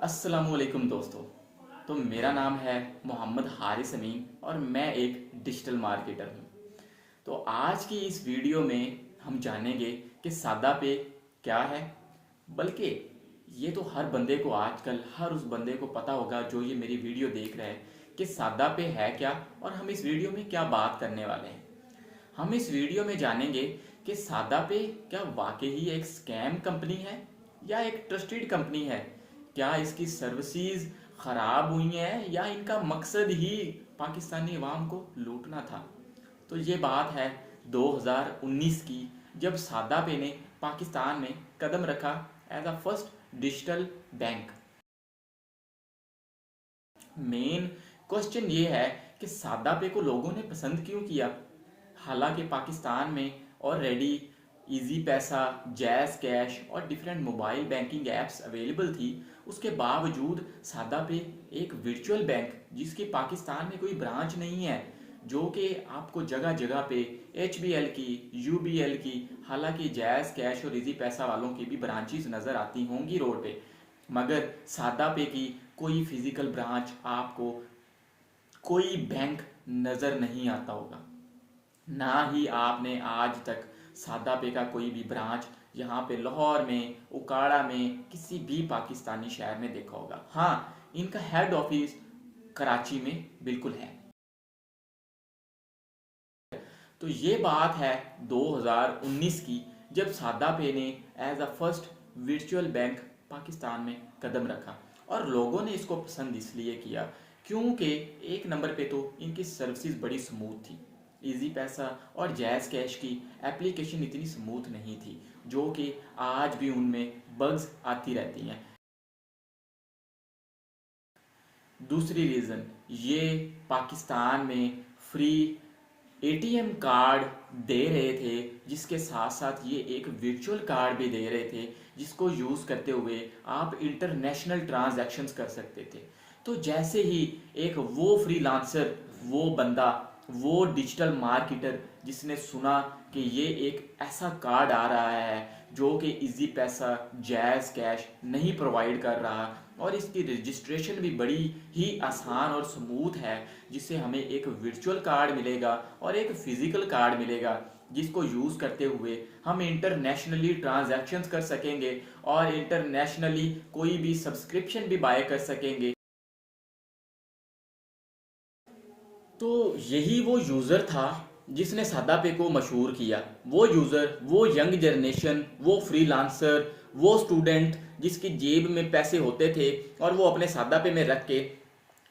अस्सलामुअलैकुम दोस्तों। तो मेरा नाम है मोहम्मद हारिस अमीन और मैं एक डिजिटल मार्केटर हूँ। तो आज की इस वीडियो में हम जानेंगे कि सादा पे क्या है। बल्कि ये तो हर बंदे को आजकल हर उस बंदे को पता होगा जो ये मेरी वीडियो देख रहा है कि सादा पे है क्या और हम इस वीडियो में क्या बात करने वाले हैं। हम इस वीडियो में जानेंगे कि सादा पे क्या वाकई ही एक स्कैम कंपनी है या एक ट्रस्टेड कंपनी है। क्या इसकी सर्विसेज खराब हुई हैं या इनका मकसद ही पाकिस्तानी अवाम को लूटना था। तो ये बात है 2019 की, जब सादा पे ने पाकिस्तान में कदम रखा as a first digital bank. Main question ये है कि सादा पे को लोगों ने पसंद क्यों किया। हालांकि पाकिस्तान में ऑलरेडी इजी पैसा, जैज़ कैश और different mobile banking apps available थी, उसके बावजूद सादा पे एक वर्चुअल बैंक जिसकी पाकिस्तान में कोई ब्रांच नहीं है, जो कि आपको जगह जगह पे HBL की, UBL की, हालांकि जैज़ कैश और इजी पैसा वालों की भी ब्रांचेस नज़र आती होंगी रोड पे, मगर सादा पे की कोई फिजिकल ब्रांच आपको, कोई बैंक नज़र नहीं आता होगा। ना ही आपने आज तक सादा पे का कोई भी ब्रांच यहाँ पे लाहौर में, उकाड़ा में, किसी भी पाकिस्तानी शहर में देखा होगा। हाँ, इनका हेड ऑफिस कराची में बिल्कुल है। तो ये बात है 2019 की, जब सादा पे ने as a first virtual bank Pakistan में कदम रखा। और लोगों ने इसको पसंद इसलिए किया क्योंकि एक नंबर पे तो इनकी सर्विसेज बड़ी स्मूथ थी। इजी पैसा और जैज़ कैश की एप्लीकेशन इतनी स्मूथ नहीं थी, जो कि आज भी उनमें बग्स आती रहती हैं। दूसरी रीज़न ये पाकिस्तान में फ्री ATM कार्ड दे रहे थे, जिसके साथ साथ ये एक वर्चुअल कार्ड भी दे रहे थे जिसको यूज़ करते हुए आप इंटरनेशनल ट्रांजैक्शंस कर सकते थे। तो जैसे ही एक वो फ्रीलांसर, वो बंदा, वो डिजिटल मार्केटर जिसने सुना कि ये एक ऐसा कार्ड आ रहा है जो कि इजी पैसा, जैज़ कैश नहीं प्रोवाइड कर रहा और इसकी रजिस्ट्रेशन भी बड़ी ही आसान और स्मूथ है, जिससे हमें एक वर्चुअल कार्ड मिलेगा और एक फिजिकल कार्ड मिलेगा जिसको यूज़ करते हुए हम इंटरनेशनली ट्रांजैक्शंस कर सकेंगे और इंटरनेशनली कोई भी सब्सक्रिप्शन भी बाय कर सकेंगे। तो यही वो यूज़र था जिसने सादा पे को मशहूर किया। वो यूज़र, वो यंग जनरेशन, वो फ्रीलांसर, वो स्टूडेंट जिसकी जेब में पैसे होते थे और वो अपने सादा पे में रख के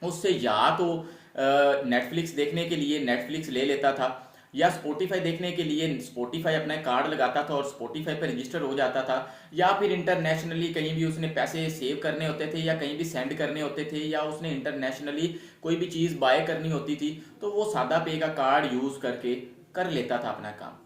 उससे या तो नेटफ्लिक्स देखने के लिए नेटफ्लिक्स ले लेता था, या स्पॉटिफाई देखने के लिए स्पॉटिफाई अपना कार्ड लगाता था और स्पॉटिफाई पर रजिस्टर हो जाता था, या फिर इंटरनेशनली कहीं भी उसने पैसे सेव करने होते थे या कहीं भी सेंड करने होते थे, या उसने इंटरनेशनली कोई भी चीज़ बाय करनी होती थी, तो वो सादा पे का कार्ड यूज़ करके कर लेता था अपना काम।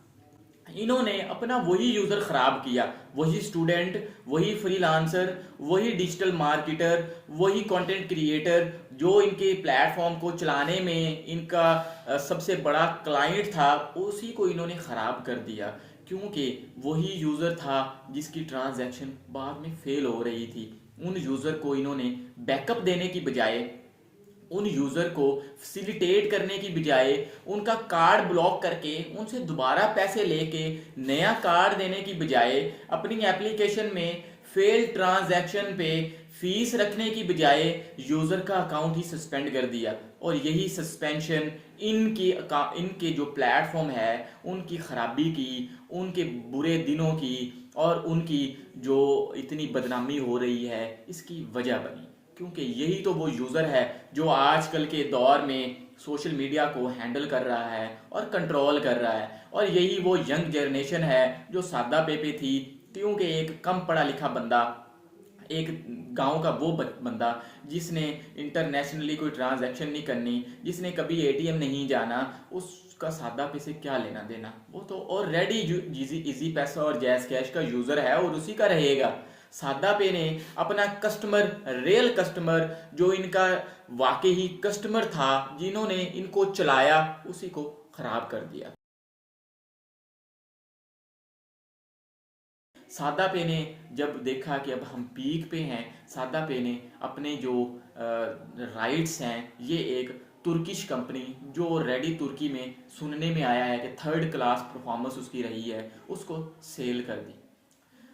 इन्होंने अपना वही यूजर खराब किया, वही स्टूडेंट, वही फ्रीलांसर, वही डिजिटल मार्केटर, वही कंटेंट क्रिएटर जो इनके प्लेटफॉर्म को चलाने में इनका सबसे बड़ा क्लाइंट था, उसी को इन्होंने खराब कर दिया। क्योंकि वही यूजर था जिसकी ट्रांजैक्शन बाद में फेल हो रही थी। उन यूजर को इन्होंने बैकअप देने की बजाय, उन यूज़र को फैसिलिटेट करने की बजाय उनका कार्ड ब्लॉक करके उनसे दोबारा पैसे लेके नया कार्ड देने की बजाय अपनी एप्लीकेशन में फेल ट्रांजैक्शन पे फीस रखने की बजाय यूज़र का अकाउंट ही सस्पेंड कर दिया। और यही सस्पेंशन इनके जो प्लेटफॉर्म है उनकी खराबी की, उनके बुरे दिनों की और उनकी जो इतनी बदनामी हो रही है इसकी वजह बनी। क्योंकि यही तो वो यूज़र है जो आजकल के दौर में सोशल मीडिया को हैंडल कर रहा है और कंट्रोल कर रहा है, और यही वो यंग जनरेशन है जो सादा पे थी। क्योंकि एक कम पढ़ा लिखा बंदा, एक गांव का वो बंदा जिसने इंटरनेशनली कोई ट्रांजैक्शन नहीं करनी, जिसने कभी ATM नहीं जाना, उसका सादा पे से क्या लेना देना। वो तो ऑलरेडी इजी पैसा और जैज़ कैश का यूज़र है और उसी का रहेगा। सादा पे ने अपना कस्टमर, रियल कस्टमर जो इनका वाकई ही कस्टमर था, जिन्होंने इनको चलाया, उसी को खराब कर दिया। सादा पे ने जब देखा कि अब हम पीक पे हैं, सादा पे ने अपने जो राइट्स हैं, ये एक तुर्किश कंपनी जो रेडी तुर्की में सुनने में आया है कि थर्ड क्लास परफॉर्मेंस उसकी रही है, उसको सेल कर दी।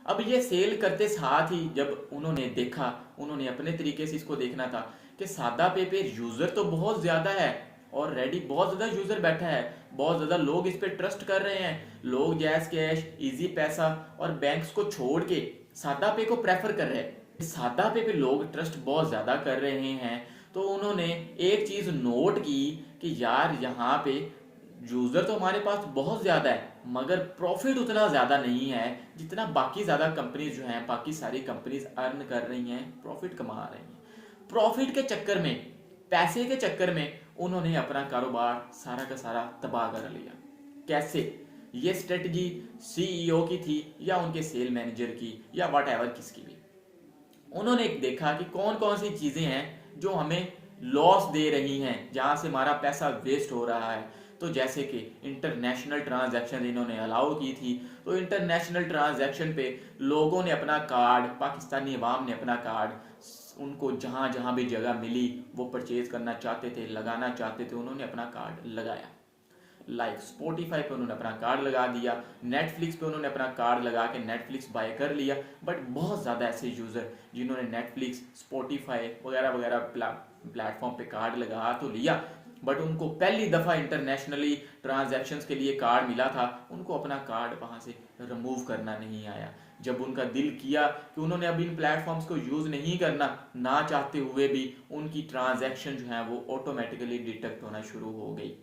अब ये सेल करते साथ ही जब उन्होंने देखा, उन्होंने अपने तरीके से इसको देखना था कि सादा पे यूज़र तो बहुत ज़्यादा है और रेडी बहुत ज़्यादा यूज़र बैठा है, बहुत ज़्यादा लोग इस पर ट्रस्ट कर रहे हैं, लोग जैज कैश, इजी पैसा और बैंक्स को छोड़ के सादा पे को प्रेफर कर रहे हैं। सादा पे लोग ट्रस्ट बहुत ज़्यादा कर रहे हैं, तो उन्होंने एक चीज़ नोट की कि यार यहाँ पे यूज़र तो हमारे पास बहुत ज़्यादा है मगर प्रॉफिट उतना ज़्यादा नहीं है जितना बाकी ज़्यादा कंपनीज जो हैं, बाकी सारी कंपनीज अर्न कर रही हैं, प्रॉफिट कमा रही हैं। प्रॉफिट के चक्कर में, पैसे के चक्कर में उन्होंने अपना कारोबार सारा का सारा तबाह कर लिया। कैसे? ये स्ट्रेटजी सीईओ की थी या उनके सेल मैनेजर की या वट एवर किसकी भी। उन्होंने देखा कि कौन कौन सी चीज़ें हैं जो हमें लॉस दे रही हैं, जहाँ से हमारा पैसा वेस्ट हो रहा है। तो जैसे कि इंटरनेशनल ट्रांजैक्शन इन्होंने अलाउ की थी, तो इंटरनेशनल ट्रांजैक्शन पे लोगों ने अपना कार्ड, पाकिस्तानी अवाम ने अपना कार्ड, उनको जहाँ जहाँ भी जगह मिली वो परचेज करना चाहते थे, लगाना चाहते थे, उन्होंने अपना कार्ड लगाया। लाइक स्पॉटिफाई पे उन्होंने अपना कार्ड लगा दिया, नेटफ्लिक्स पे उन्होंने अपना कार्ड लगा के नेटफ्लिक्स बाय कर लिया। बट बहुत ज़्यादा ऐसे यूज़र जिन्होंने नेटफ्लिक्स, स्पॉटिफाई वगैरह वगैरह प्लेटफॉर्म पे कार्ड लगा तो लिया, बट उनको पहली दफ़ा इंटरनेशनली ट्रांजैक्शंस के लिए कार्ड मिला था, उनको अपना कार्ड वहाँ से रिमूव करना नहीं आया। जब उनका दिल किया कि उन्होंने अब इन प्लेटफॉर्म्स को यूज़ नहीं करना, ना चाहते हुए भी उनकी ट्रांजैक्शन जो है वो ऑटोमेटिकली डिटेक्ट होना शुरू हो गई।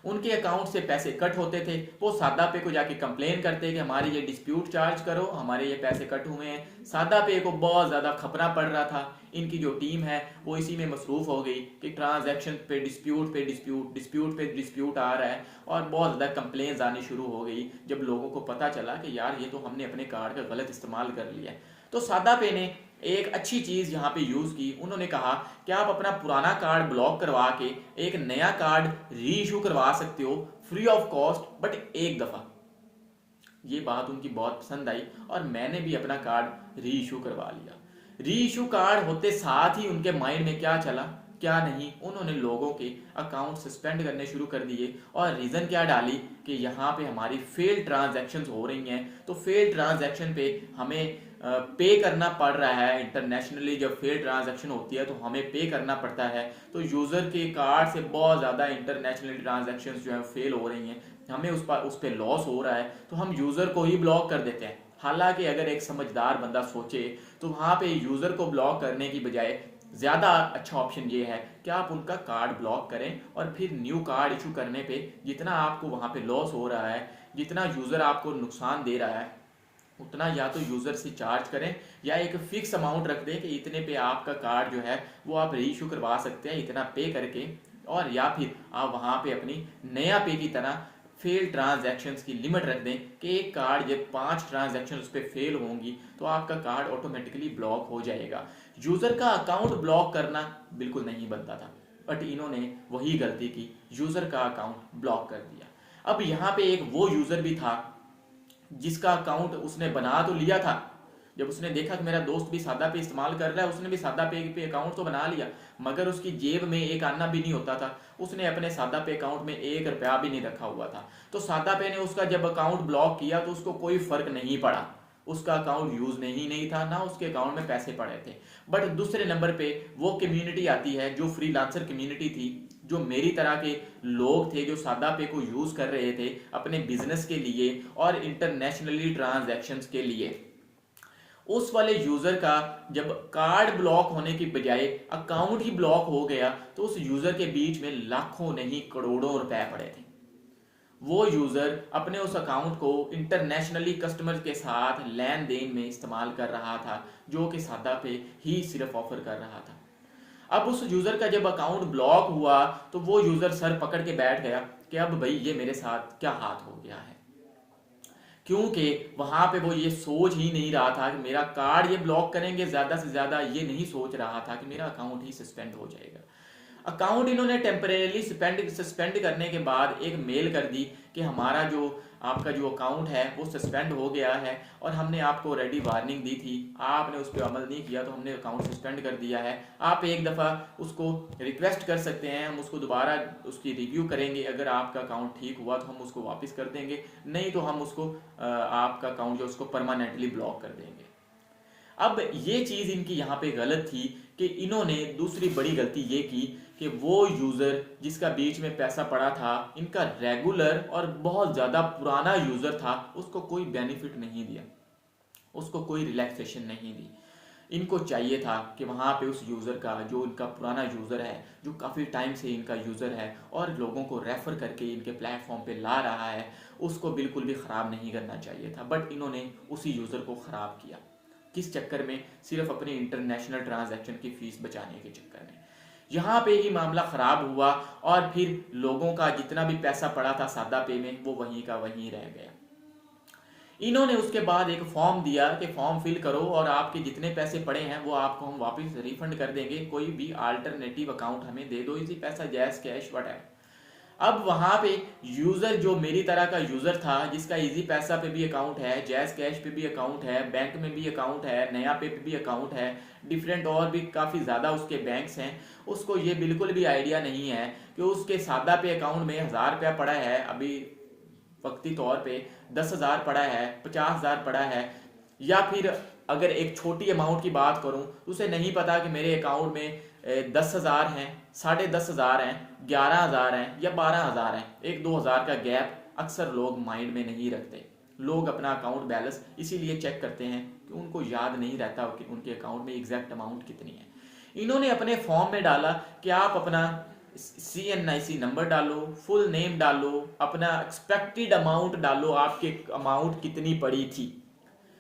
उनके अकाउंट से पैसे कट होते थे, वो सादा पे को जाके कंप्लेन करते कि हमारे ये डिस्प्यूट चार्ज करो, हमारे ये पैसे कट हुए हैं। सादा पे को बहुत ज़्यादा खपना पड़ रहा था। इनकी जो टीम है वो इसी में मसरूफ़ हो गई कि ट्रांजैक्शन पे डिस्प्यूट पे डिस्प्यूट आ रहा है और बहुत ज़्यादा कंप्लेंट्स आनी शुरू हो गई जब लोगों को पता चला कि यार ये तो हमने अपने कार्ड का गलत इस्तेमाल कर लिया है। तो सादा पे ने एक अच्छी चीज़ यहाँ पे यूज़ की। उन्होंने कहा कि आप अपना पुराना कार्ड ब्लॉक करवा के एक नया कार्ड री इशू करवा सकते हो फ्री ऑफ कॉस्ट, बट एक दफ़ा। ये बात उनकी बहुत पसंद आई और मैंने भी अपना कार्ड री इशू करवा लिया। री इशू कार्ड होते साथ ही उनके माइंड में क्या चला क्या नहीं, उन्होंने लोगों के अकाउंट सस्पेंड करने शुरू कर दिए। और रीज़न क्या डाली कि यहाँ पे हमारी फेल्ड ट्रांजैक्शंस हो रही हैं, तो फेल्ड ट्रांजैक्शन पे हमें पे करना पड़ रहा है। इंटरनेशनली जब फेल्ड ट्रांजैक्शन होती है तो हमें पे करना पड़ता है। तो यूज़र के कार्ड से बहुत ज़्यादा इंटरनेशनल ट्रांजैक्शंस जो है फेल हो रही हैं, हमें उस पर लॉस हो रहा है, तो हम यूज़र को ही ब्लॉक कर देते हैं। हालांकि अगर एक समझदार बंदा सोचे तो वहाँ पे यूज़र को ब्लॉक करने की बजाय ज़्यादा अच्छा ऑप्शन ये है कि आप उनका कार्ड ब्लॉक करें और फिर न्यू कार्ड इशू करने पे जितना आपको वहाँ पे लॉस हो रहा है, जितना यूज़र आपको नुकसान दे रहा है, उतना या तो यूज़र से चार्ज करें या एक फिक्स अमाउंट रख दें कि इतने पे आपका कार्ड जो है वो आप री इशू करवा सकते हैं इतना पे करके। और या फिर आप वहाँ पे अपनी नया पे की तरह फेल ट्रांजैक्शंस की लिमिट रख दें कि एक कार्ड जब 5 ट्रांजैक्शन उस पर फेल होंगी तो आपका कार्ड ऑटोमेटिकली ब्लॉक हो जाएगा। यूज़र का अकाउंट ब्लॉक करना बिल्कुल नहीं बनता था, बट इन्होंने वही गलती की, यूज़र का अकाउंट ब्लॉक कर दिया। अब यहाँ पे एक वो यूज़र भी था जिसका अकाउंट उसने बना तो लिया था। जब उसने देखा कि मेरा दोस्त भी सादा पे इस्तेमाल कर रहा है, उसने भी सादा पे अकाउंट तो बना लिया, मगर उसकी जेब में एक आना भी नहीं होता था। उसने अपने सादा पे अकाउंट में 1 रुपया भी नहीं रखा हुआ था। तो सादा पे ने उसका जब अकाउंट ब्लॉक किया तो उसको कोई फर्क नहीं पड़ा, उसका अकाउंट यूज नहीं था, ना उसके अकाउंट में पैसे पड़े थे। बट दूसरे नंबर पे वो कम्युनिटी आती है जो फ्रीलांसर कम्युनिटी थी, जो मेरी तरह के लोग थे जो सादा पे को यूज कर रहे थे अपने बिजनेस के लिए और इंटरनेशनली ट्रांजैक्शंस के लिए। उस वाले यूजर का जब कार्ड ब्लॉक होने की बजाय अकाउंट ही ब्लॉक हो गया तो उस यूजर के बीच में लाखों नहीं करोड़ों रुपए पड़े थे। वो यूजर अपने उस अकाउंट को इंटरनेशनली कस्टमर के साथ लेन देन में इस्तेमाल कर रहा था, जो कि सादा पे ही सिर्फ ऑफर कर रहा था। अब उस यूजर का जब अकाउंट ब्लॉक हुआ तो वो यूजर सर पकड़ के बैठ गया कि अब भाई ये मेरे साथ क्या हाथ हो गया है, क्योंकि वहां पे वो ये सोच ही नहीं रहा था कि मेरा कार्ड ये ब्लॉक करेंगे ज्यादा से ज्यादा, ये नहीं सोच रहा था कि मेरा अकाउंट ही सस्पेंड हो जाएगा। अकाउंट इन्होंने टेम्परेली सस्पेंड करने के बाद एक मेल कर दी कि हमारा जो आपका जो अकाउंट है वो सस्पेंड हो गया है और हमने आपको ऑलरेडी वार्निंग दी थी, आपने उस पर अमल नहीं किया तो हमने अकाउंट सस्पेंड कर दिया है। आप एक दफ़ा उसको रिक्वेस्ट कर सकते हैं, हम उसको दोबारा उसकी रिव्यू करेंगे। अगर आपका अकाउंट ठीक हुआ तो हम उसको वापस कर देंगे, नहीं तो हम उसको आपका अकाउंट जो उसको परमानेंटली ब्लॉक कर देंगे। अब ये चीज़ इनकी यहाँ पे गलत थी कि इन्होंने दूसरी बड़ी गलती ये की कि वो यूज़र जिसका बीच में पैसा पड़ा था, इनका रेगुलर और बहुत ज़्यादा पुराना यूज़र था, उसको कोई बेनिफिट नहीं दिया, उसको कोई रिलैक्सेशन नहीं दी। इनको चाहिए था कि वहाँ पे उस यूज़र का, जो इनका पुराना यूज़र है, जो काफ़ी टाइम से इनका यूज़र है और लोगों को रेफ़र करके इनके प्लेटफॉर्म पे ला रहा है, उसको बिल्कुल भी ख़राब नहीं करना चाहिए था। बट इन्होंने उसी यूज़र को ख़राब किया। किस चक्कर में? सिर्फ अपनी इंटरनेशनल ट्रांजैक्शन की फ़ीस बचाने के चक्कर में। यहाँ पे ही मामला ख़राब हुआ और फिर लोगों का जितना भी पैसा पड़ा था सादा पे में, वो वहीं का वहीं रह गया। इन्होंने उसके बाद एक फॉर्म दिया कि फॉर्म फिल करो और आपके जितने पैसे पड़े हैं वो आपको हम वापस रिफंड कर देंगे, कोई भी अल्टरनेटिव अकाउंट हमें दे दो, इसी पैसा जैस कैश वट। अब वहाँ पे यूज़र जो मेरी तरह का यूज़र था, जिसका इजी पैसा पे भी अकाउंट है, जैस कैश पे भी अकाउंट है, बैंक में भी अकाउंट है, नया पे भी अकाउंट है, डिफरेंट और भी काफ़ी ज़्यादा उसके बैंक्स हैं, उसको ये बिल्कुल भी आइडिया नहीं है कि उसके सादा पे अकाउंट में 1000 रुपया पड़ा है, अभी वक्ती तौर पे 10,000 पड़ा है, 50,000 पड़ा है, या फिर अगर एक छोटी अमाउंट की बात करूं तो उसे नहीं पता कि मेरे अकाउंट में 10,000 हैं, 10,500 हैं, 11,000 हैं या 12,000 हैं। 1-2 हज़ार का गैप अक्सर लोग माइंड में नहीं रखते। लोग अपना अकाउंट बैलेंस इसीलिए चेक करते हैं कि उनको याद नहीं रहता कि उनके अकाउंट में एग्जैक्ट अमाउंट कितनी है। इन्होंने अपने फॉर्म में डाला कि आप अपना CNIC नंबर डालो, फुल नेम डालो, अपना एक्सपेक्टेड अमाउंट डालो, आपके अमाउंट कितनी पड़ी थी।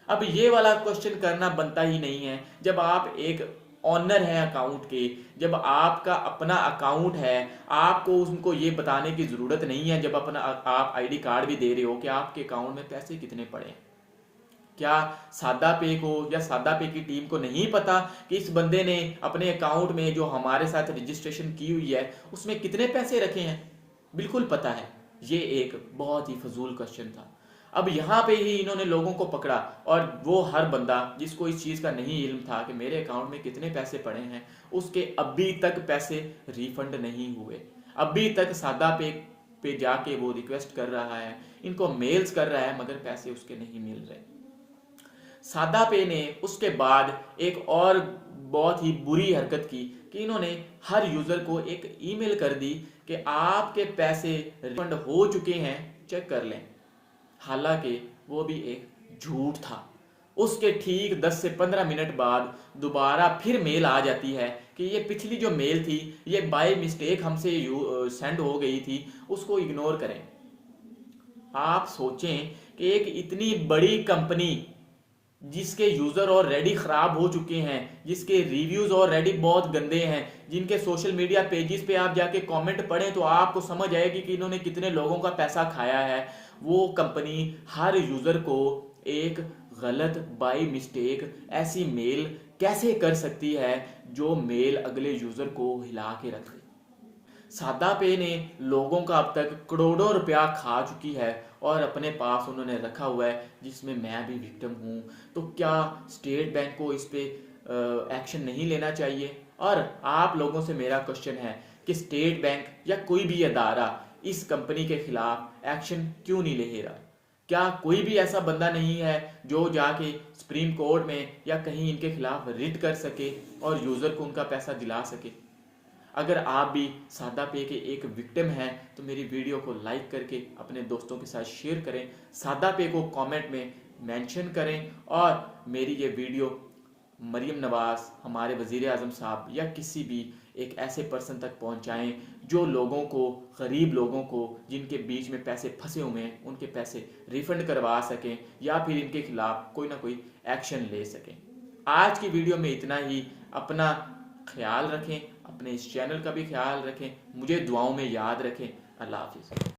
अब ये वाला क्वेश्चन करना बनता ही नहीं है। जब आप एक ऑनर है अकाउंट के, जब आपका अपना अकाउंट है, आपको उनको ये बताने की ज़रूरत नहीं है, जब अपना आप ID कार्ड भी दे रहे हो, कि आपके अकाउंट में पैसे कितने पड़े हैं। क्या सादा पे को या सादा पे की टीम को नहीं पता कि इस बंदे ने अपने अकाउंट में जो हमारे साथ रजिस्ट्रेशन की हुई है उसमें कितने पैसे रखे हैं? बिल्कुल पता है। ये एक बहुत ही फजूल क्वेश्चन था। अब यहाँ पे ही इन्होंने लोगों को पकड़ा और वो हर बंदा जिसको इस चीज़ का नहीं इल्म था कि मेरे अकाउंट में कितने पैसे पड़े हैं, उसके अभी तक पैसे रिफंड नहीं हुए। अभी तक सादा पे जाके वो रिक्वेस्ट कर रहा है, इनको मेल्स कर रहा है, मगर पैसे उसके नहीं मिल रहे। सादा पे ने उसके बाद एक और बहुत ही बुरी हरकत की कि इन्होंने हर यूज़र को एक ईमेल कर दी कि आपके पैसे रिफंड हो चुके हैं, चेक कर लें। हालांकि वो भी एक झूठ था। उसके ठीक 10 से 15 मिनट बाद दोबारा फिर मेल आ जाती है कि ये पिछली जो मेल थी ये बाय मिस्टेक हमसे सेंड हो गई थी, उसको इग्नोर करें। आप सोचें कि एक इतनी बड़ी कंपनी जिसके यूज़र ऑलरेडी ख़राब हो चुके हैं, जिसके रिव्यूज़ ऑलरेडी बहुत गंदे हैं, जिनके सोशल मीडिया पेजेस पे आप जाके कमेंट पढ़ें तो आपको समझ आएगी कि इन्होंने कितने लोगों का पैसा खाया है, वो कंपनी हर यूज़र को एक गलत बाय मिस्टेक ऐसी मेल कैसे कर सकती है जो मेल अगले यूज़र को हिला के रख दे। सादा पे ने लोगों का अब तक करोड़ों रुपया खा चुकी है और अपने पास उन्होंने रखा हुआ है, जिसमें मैं भी विक्टिम हूँ। तो क्या स्टेट बैंक को इस पे एक्शन नहीं लेना चाहिए? और आप लोगों से मेरा क्वेश्चन है कि स्टेट बैंक या कोई भी अदारा इस कंपनी के खिलाफ एक्शन क्यों नहीं ले रहा? क्या कोई भी ऐसा बंदा नहीं है जो जाके सुप्रीम कोर्ट में या कहीं इनके खिलाफ रिट कर सके और यूज़र को उनका पैसा दिला सके? अगर आप भी सादा पे के एक विक्टिम हैं तो मेरी वीडियो को लाइक करके अपने दोस्तों के साथ शेयर करें, सादा पे को कमेंट में मेंशन करें और मेरी ये वीडियो मरीम नवाज़, हमारे वज़ीर आज़म साहब या किसी भी एक ऐसे पर्सन तक पहुंचाएं जो लोगों को, गरीब लोगों को जिनके बीच में पैसे फंसे हुए हैं, उनके पैसे रिफ़ंड करवा सकें या फिर इनके खिलाफ कोई ना कोई एक्शन ले सकें। आज की वीडियो में इतना ही। अपना ख्याल रखें, अपने इस चैनल का भी ख्याल रखें, मुझे दुआओं में याद रखें। अल्लाह हाफिज़।